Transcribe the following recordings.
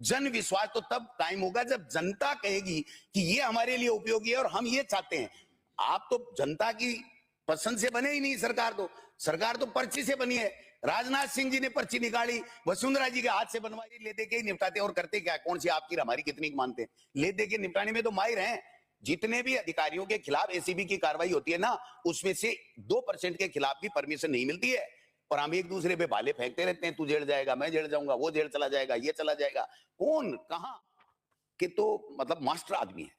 जन विश्वास तो तब कायम होगा जब जनता कहेगी कि ये हमारे लिए उपयोगी है और हम ये चाहते हैं। आप तो जनता की पसंद से बने ही नहीं। सरकार तो पर्ची से बनी है। राजनाथ सिंह जी ने पर्ची निकाली, वसुंधरा जी के हाथ से बनवाई, ले दे के ही निपटाते। और करते क्या, कौन सी आपकी हमारी कितनी मानते हैं, ले दे के निपटाने में तो माहिर हैं। जितने भी अधिकारियों के खिलाफ एसीबी की कार्रवाई होती है ना, उसमें से 2% के खिलाफ भी परमिशन नहीं मिलती है। और हम एक दूसरे पे भाले फेंकते रहते हैं, तू जेल जाएगा, मैं जेल जाऊंगा, वो जेल चला जाएगा, ये चला जाएगा। कौन कहां के तो मतलब मास्टर आदमी है,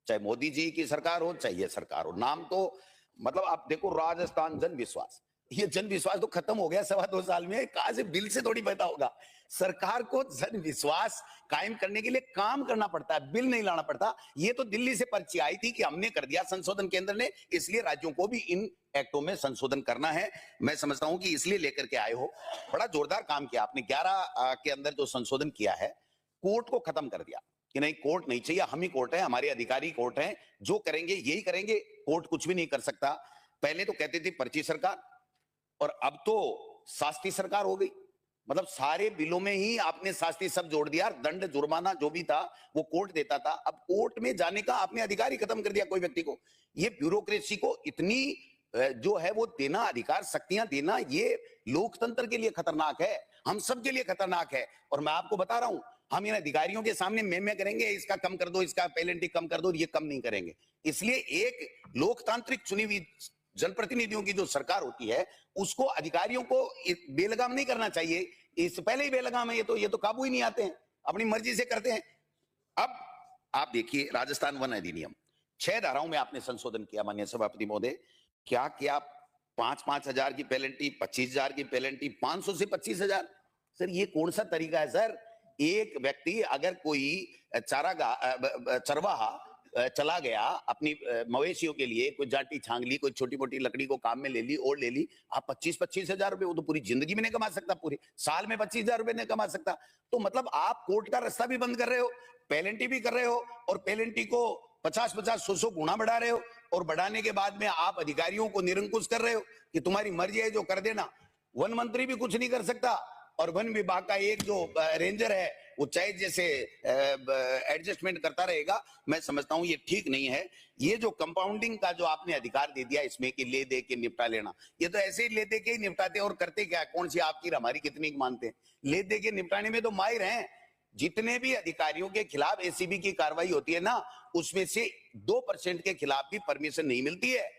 चाहे मोदी जी की सरकार हो चाहे ये सरकार हो। नाम तो मतलब आप देखो, राजस्थान जन विश्वास, ये जन विश्वास तो खत्म हो गया 2.25 साल में। कहां से बिल से थोड़ी पैदा होगा। सरकार को जन विश्वास कायम करने के लिए काम करना पड़ता है, बिल नहीं लाना पड़ता। ये तो दिल्ली से पर्ची आई थी कि हमने कर दिया संशोधन केंद्र ने, इसलिए राज्यों को भी इन एक्टों में संशोधन करना है। मैं समझता हूं कि इसलिए लेकर के आए हो। बड़ा जोरदार काम किया आपने। 11 के अंदर जो संशोधन किया है, कोर्ट को खत्म कर दिया कि नहीं कोर्ट नहीं चाहिए, हम ही कोर्ट है, हमारे अधिकारी कोर्ट हैं, जो करेंगे यही करेंगे, कोर्ट कुछ भी नहीं कर सकता। पहले तो कहते थे पर्ची सरकार, और अब तो शास्ती सरकार हो गई। मतलब सारे बिलों में ही आपने शास्ती सब जोड़ दिया। दंड जुर्माना जो भी था वो कोर्ट देता था, अब कोर्ट में जाने का आपने अधिकार ही खत्म कर दिया कोई व्यक्ति को। ये ब्यूरोक्रेसी को इतनी जो है वो देना, अधिकार शक्तियां देना, ये लोकतंत्र के लिए खतरनाक है, हम सब के लिए खतरनाक है। और मैं आपको बता रहा हूं, हम इन अधिकारियों के सामने मैं करेंगे, इसका कम कर दो, इसका पेनल्टी कम कर दो, ये कम नहीं करेंगे। इसलिए एक लोकतांत्रिक चुनी हुई जनप्रतिनिधियों की जो सरकार होती है, उसको अधिकारियों को बेलगाम नहीं करना चाहिए। इससे पहले ही बेलगाम है, ये तो काबू ही नहीं आते हैं, अपनी मर्जी से करते हैं। अब आप देखिए राजस्थान वन अधिनियम, 6 धाराओं में आपने संशोधन किया माननीय सभापति महोदय। क्या किया, 5-5 हजार की पेनल्टी, 25 हजार की पेनल्टी, 500 से 25,000। सर ये कौन सा तरीका है सर? एक व्यक्ति अगर कोई चरवाहा चला गया अपनी मवेशियों के लिए, कोई जाटी छांग ली, कोई छोटी मोटी लकड़ी को काम में ले ली और ले ली, आप 25-25 हजार रुपए, वो तो पूरी जिंदगी में नहीं कमा सकता, पूरे साल में 25,000 रुपए नहीं कमा सकता। तो मतलब आप कोर्ट का रास्ता भी बंद कर रहे हो, पेनल्टी भी कर रहे हो, और पेनल्टी को 50-50, 100 गुना बढ़ा रहे हो, और बढ़ाने के बाद में आप अधिकारियों को निरंकुश कर रहे हो कि तुम्हारी मर्जी है जो कर देना। वन मंत्री भी कुछ नहीं कर सकता, और वन विभाग का एक जो रेंजर है वो चाहे जैसे एडजस्टमेंट करता रहेगा। मैं समझता हूं ये ठीक नहीं है। ये जो कंपाउंडिंग का जो आपने अधिकार दे दिया इसमें कि ले दे के निपटा लेना, ये तो ऐसे ही ले दे के ही निपटाते, और करते क्या, कौन सी आपकी हमारी कितनी मानते हैं। ले दे के निपटाने में तो माहिर हैं। जितने भी अधिकारियों के खिलाफ एसीबी की कार्रवाई होती है ना, उसमें से 2% के खिलाफ भी परमिशन नहीं मिलती है।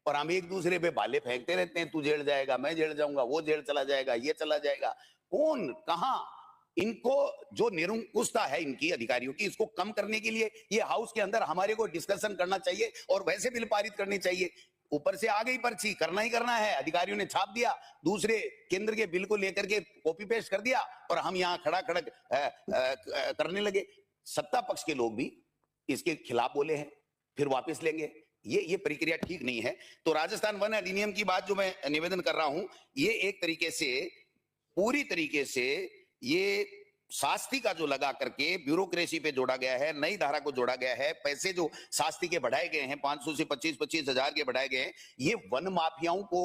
और हम एक दूसरे पे भाले फेंकते रहते हैं, तू जेल जाएगा, मैं जेल जाऊंगा, वो जेल चला जाएगा, ये चला जाएगा। कौन कहां, इनको जो निरंकुशता है इनकी अधिकारियों की, इसको कम करने के लिए ये हाउस के अंदर हमारे को डिस्कशन करना चाहिए और वैसे बिल पारित करनी चाहिए। ऊपर से आ गई पर्ची, करना ही करना है, अधिकारियों ने छाप दिया, दूसरे केंद्र के बिल को लेकर के कॉपी पेस्ट कर दिया, और हम यहां खड़ा खड़ा करने लगे। सत्ता पक्ष के लोग भी इसके खिलाफ बोले हैं, फिर वापस लेंगे। ये प्रक्रिया ठीक नहीं है। तो राजस्थान वन अधिनियम की बात जो मैं निवेदन कर रहा हूं, ये एक तरीके से पूरी तरीके से ये शास्ती का जो लगा करके ब्यूरोक्रेसी पे जोड़ा गया है, नई धारा को जोड़ा गया है। पैसे जो शास्ती के बढ़ाए गए हैं, 500 से 25-25 हजार के बढ़ाए गए हैं, ये वन माफियाओं को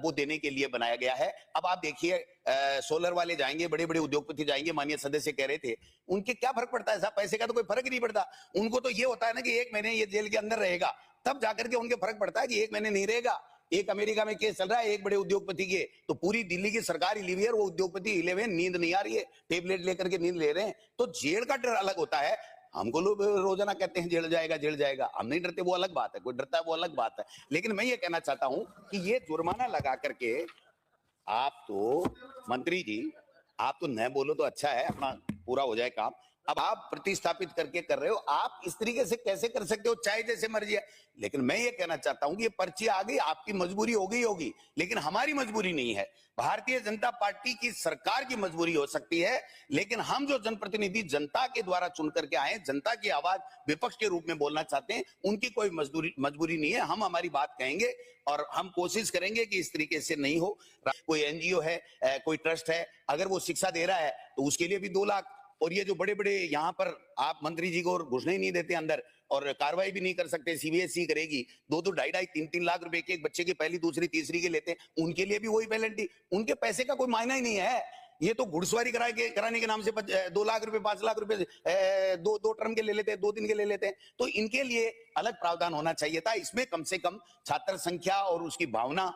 वो देने के लिए बनाया गया है। अब आप देखिए, सोलर वाले जाएंगे, बड़े बड़े उद्योगपति जाएंगे, माननीय सदस्य कह रहे थे, उनके क्या फर्क पड़ता है साहब, पैसे का तो कोई फर्क ही नहीं पड़ता। उनको तो ये होता है ना कि 1 महीने ये जेल के अंदर रहेगा, तब जाकर के उनके फर्क पड़ता है कि 1 महीने नहीं रहेगा। एक अमेरिका में केस चल रहा है एक बड़े उद्योगपति के, तो पूरी दिल्ली की सरकार हिली हुई है, वो उद्योगपति हिले हुए, नींद नहीं आ रही है, टेबलेट लेकर के नींद ले रहे हैं। तो जेल का डर अलग होता है। हमको लोग रोजाना कहते हैं जेल जाएगा, जेल जाएगा, हम नहीं डरते, वो अलग बात है। कोई डरता है वो अलग बात है। लेकिन मैं ये कहना चाहता हूं कि ये जुर्माना लगा करके, आप तो मंत्री जी, आप तो न बोलो तो अच्छा है, अपना पूरा हो जाए काम। अब आप प्रतिस्थापित करके कर रहे हो, आप इस तरीके से कैसे कर सकते हो, चाहे जैसे मर्जी है। लेकिन मैं ये कहना चाहता हूं कि ये पर्ची आ गई, आपकी मजबूरी हो गई होगी, लेकिन हमारी मजबूरी नहीं है। भारतीय जनता पार्टी की सरकार की मजबूरी हो सकती है, लेकिन हम जो जनप्रतिनिधि जनता के द्वारा चुन करके आए, जनता की आवाज विपक्ष के रूप में बोलना चाहते हैं, उनकी कोई मजबूरी नहीं है। हम हमारी बात कहेंगे और हम कोशिश करेंगे कि इस तरीके से नहीं हो। कोई एनजीओ है, कोई ट्रस्ट है, अगर वो शिक्षा दे रहा है तो उसके लिए भी 2 लाख। और ये जो बड़े बड़े यहाँ पर आप मंत्री जी को घुसने ही नहीं देते अंदर, और कार्रवाई भी नहीं कर सकते, सीबीएसई करेगी, 2-2, 2.5, 3-3 लाख रुपए के एक बच्चे की पहली, दूसरी, तीसरी के लेते हैं, उनके लिए भी वही पेनल्टी। उनके पैसे का कोई मायना ही नहीं है। ये तो घुड़सवारी कराने के नाम से 2 लाख रुपए 5 लाख रुपए दो टर्म के ले लेते हैं, 2 दिन के ले लेते हैं। तो इनके लिए अलग प्रावधान होना चाहिए था। इसमें कम से कम छात्र संख्या और उसकी भावना,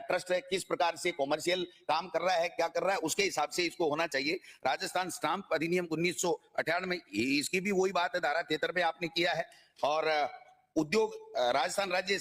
ट्रस्ट है, किस प्रकार से कॉमर्शियल काम कर रहा है, क्या कर रहा है, उसके हिसाब से इसको होना चाहिए। राजस्थान स्टाम्प अधिनियम 1998 में इसकी भी वही बात है, धारा 73 में आपने किया है। और उद्योग राजस्थान राज्य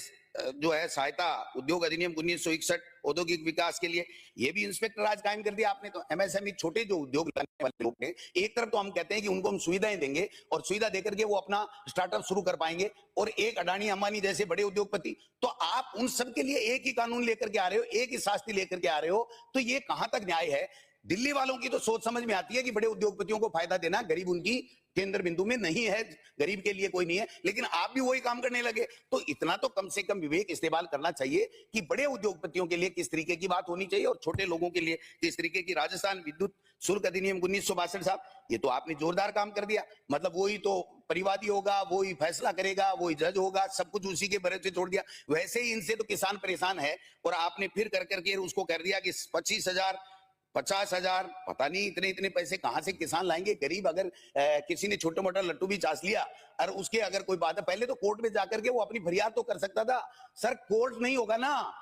जो है सहायता उद्योग अधिनियम 1961 औद्योगिक विकास के लिए, ये भी इंस्पेक्टर राज कायम कर दिया आपने। तो एमएसएमई छोटे जो उद्योग लगाने वाले लोग हैं, एक तरफ तो हम कहते हैं कि उनको हम सुविधाएं देंगे और सुविधा देकर के वो अपना स्टार्टअप शुरू कर पाएंगे, और एक अडानी अंबानी जैसे बड़े उद्योगपति, तो आप उन सब के लिए एक ही कानून लेकर के आ रहे हो, एक ही शास्ति लेकर के आ रहे हो, तो ये कहां तक न्याय है? दिल्ली वालों की तो सोच समझ में आती है कि बड़े उद्योगपतियों को फायदा देना, गरीब उनकी केंद्र बिंदु में नहीं है, गरीब के लिए कोई नहीं है, लेकिन आप भी वही काम करने लगे। तो इतना तो कम से कम विवेक इस्तेमाल करना चाहिए कि बड़े उद्योगपतियों के लिए किस तरीके की बात होनी चाहिए और छोटे लोगों के लिए किस तरीके की। राजस्थान विद्युत शुल्क अधिनियम 1962 साहब, ये तो आपने जोरदार काम कर दिया। मतलब वही तो परिवादी होगा, वही फैसला करेगा, वही जज होगा, सब कुछ उसी के भरोसे छोड़ दिया। वैसे ही इनसे तो किसान परेशान है, और आपने फिर कर करके उसको कर दिया कि 25,000 50,000, पता नहीं इतने इतने पैसे कहां से किसान लाएंगे। गरीब अगर किसी ने छोटा मोटा लट्टू भी चास लिया और उसके अगर कोई बात है, पहले तो कोर्ट में जाकर के वो अपनी फरियाद तो कर सकता था। सर कोर्ट नहीं होगा ना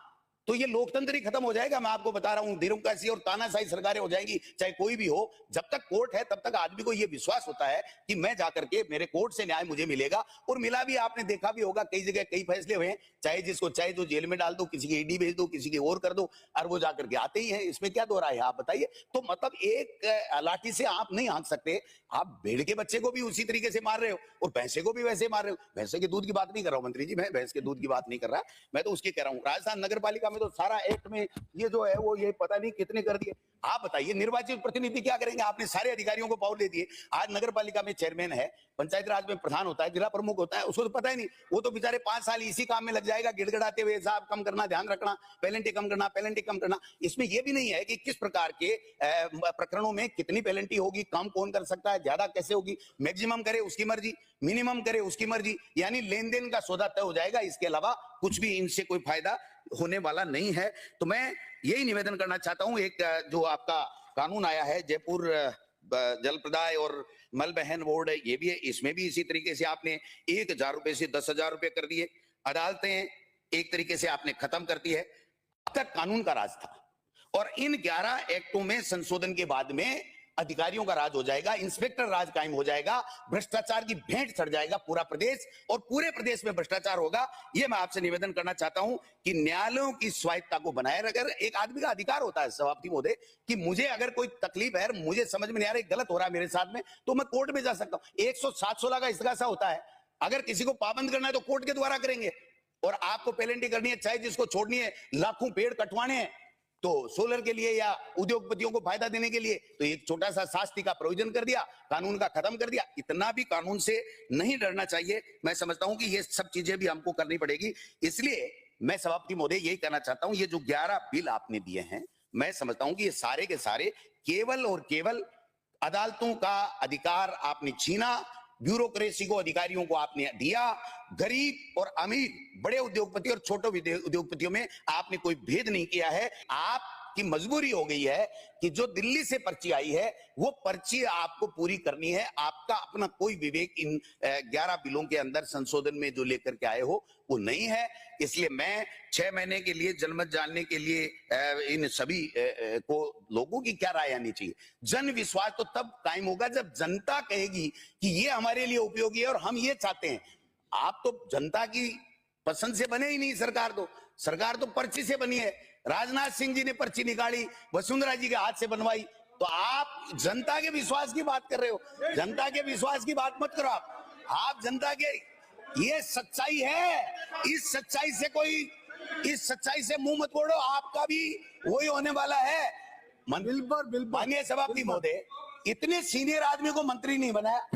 तो ये लोकतंत्र ही खत्म हो जाएगा। मैं आपको बता रहा हूं, ब्यूरोक्रेसी और तानाशाही सरकारें हो जाएंगी, चाहे कोई भी हो। जब तक कोर्ट है तब तक आदमी को ये विश्वास होता है कि मैं जाकर के मेरे कोर्ट से न्याय मुझे मिलेगा, और मिला भी। आपने देखा भी होगा कई जगह कई फैसले हुए हैं, चाहे जिसको चाहे जो जेल में डाल दो, किसी की ईडी भेज दो, किसी की और कर दो, और वो जाकर के आते ही हैं। इसमें क्या दो राय है आप बताइए? तो मतलब एक लाठी से आप नहीं हाँक सकते। आप भेड़ के बच्चे को भी उसी तरीके से मार रहे हो और भैंसे को भी वैसे मार रहे हो। भैंसे के दूध की बात नहीं कर रहा हूं मंत्री जी, मैं भैंस के दूध की बात नहीं कर रहा, मैं तो उसकी कह रहा हूं। राजस्थान नगर पालिका में तो सारा एक्ट में ये जो है वो ये पता नहीं कितने कर दिए। आप बताइए निर्वाचित प्रतिनिधि क्या करेंगे? आपने सारे अधिकारियों को पावर दे दिए। आज नगर पालिका में चेयरमैन है, पंचायत राज में प्रधान होता है, जिला प्रमुख होता है, उसको तो पता ही नहीं। वो तो बेचारे 5 साल इसी काम में लग जाएगा, गिड़गिड़ाते हुए साहब कम करना, ध्यान रखना, पेनल्टी कम करना, पेनल्टी कम करना। इसमें यह भी नहीं है कि किस प्रकार के प्रकरणों में कितनी पेनल्टी होगी, कम कौन कर सकता है, ज्यादा कैसे होगी। मैक्सिमम करे उसकी मर्जी, मिनिमम करे उसकी मर्जी, यानी लेन देन का सौदा तय हो जाएगा। इसके अलावा कुछ भी इनसे कोई फायदा होने वाला नहीं है। तो मैं यही निवेदन करना चाहता हूं, एक जो आपका कानून आया है जयपुर जल प्रदाय और मल बहन बोर्ड है, ये भी है, इसमें भी इसी तरीके से आपने 1,000 रुपए से 10,000 रुपए कर दिए। अदालतें एक तरीके से आपने खत्म करती है। अब तक कानून का राज था, और इन 11 एक्टों में संशोधन के बाद में अधिकारियों का राज हो जाएगा, इंस्पेक्टर राज कायम हो जाएगा, भ्रष्टाचार की भेंट चढ़ जाएगा पूरा प्रदेश, और पूरे प्रदेश में भ्रष्टाचार होगा। ये मैं आपसे निवेदन करना चाहता हूं कि न्यायालयों की स्वायत्तता को बनाए रखकर, एक आदमी का अधिकार होता है सभापति महोदय कि मुझे अगर कोई तकलीफ है, मुझे समझ में नहीं आ रहा, गलत हो रहा है मेरे साथ में, तो मैं कोर्ट में जा सकता हूं। 107-16 का इस्तेगासा होता है। अगर किसी को पाबंद करना है तो कोर्ट के द्वारा करेंगे, और आपको पेनल्टी करनी है, चाहे जिसको छोड़नी है, लाखों पेड़ कटवाने हैं तो सोलर के लिए या उद्योगपतियों को फायदा देने के लिए, तो एक छोटा सा शास्ति का प्रोविजन कर दिया, कानून का खत्म कर दिया। इतना भी कानून से नहीं डरना चाहिए। मैं समझता हूं कि ये सब चीजें भी हमको करनी पड़ेगी। इसलिए मैं सभापति महोदय यही कहना चाहता हूं, ये जो 11 बिल आपने दिए हैं, मैं समझता हूं कि ये सारे के सारे केवल और केवल अदालतों का अधिकार आपने छीना, ब्यूरोक्रेसी को, अधिकारियों को आपने दिया। गरीब और अमीर, बड़े उद्योगपति और छोटे उद्योगपतियों में आपने कोई भेद नहीं किया है। आपकी मजबूरी हो गई है कि जो दिल्ली से पर्ची आई है वो पर्ची आपको पूरी करनी है। आपका अपना कोई विवेक इन 11 बिलों के अंदर संशोधन में जो लेकर के आए हो वो नहीं है। इसलिए मैं 6 महीने के लिए जनमत जानने के लिए इन सभी को, लोगों की क्या राय आनी चाहिए। जन विश्वास तो तब कायम होगा जब जनता कहेगी कि ये हमारे लिए उपयोगी है और हम ये चाहते हैं। आप तो जनता की पसंद से बने ही नहीं। सरकार तो पर्ची से बनी है। राजनाथ सिंह जी ने पर्ची निकाली, वसुंधरा जी के हाथ से बनवाई, तो आप जनता के विश्वास की बात कर रहे हो। जनता के विश्वास की बात मत करो आप जनता के, ये सच्चाई है। इस सच्चाई से मुंह मत मोड़ो, आपका भी वही होने वाला है। माननीय सभापति महोदय, इतने सीनियर आदमी को मंत्री नहीं बनाया,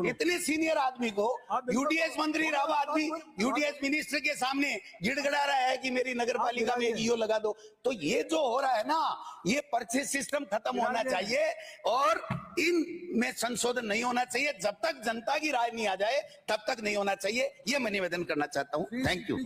इतने सीनियर आदमी को यूडीएस मंत्री रहा आदमी यूडीएस मिनिस्टर के सामने गिड़गिड़ा रहा है कि मेरी नगर पालिका में ईओ लगा दो। तो ये जो हो रहा है ना, ये पर्चे सिस्टम खत्म होना चाहिए और इन में संशोधन नहीं होना चाहिए। जब तक जनता की राय नहीं आ जाए तब तक नहीं होना चाहिए। ये मैं निवेदन करना चाहता हूं। Thank you.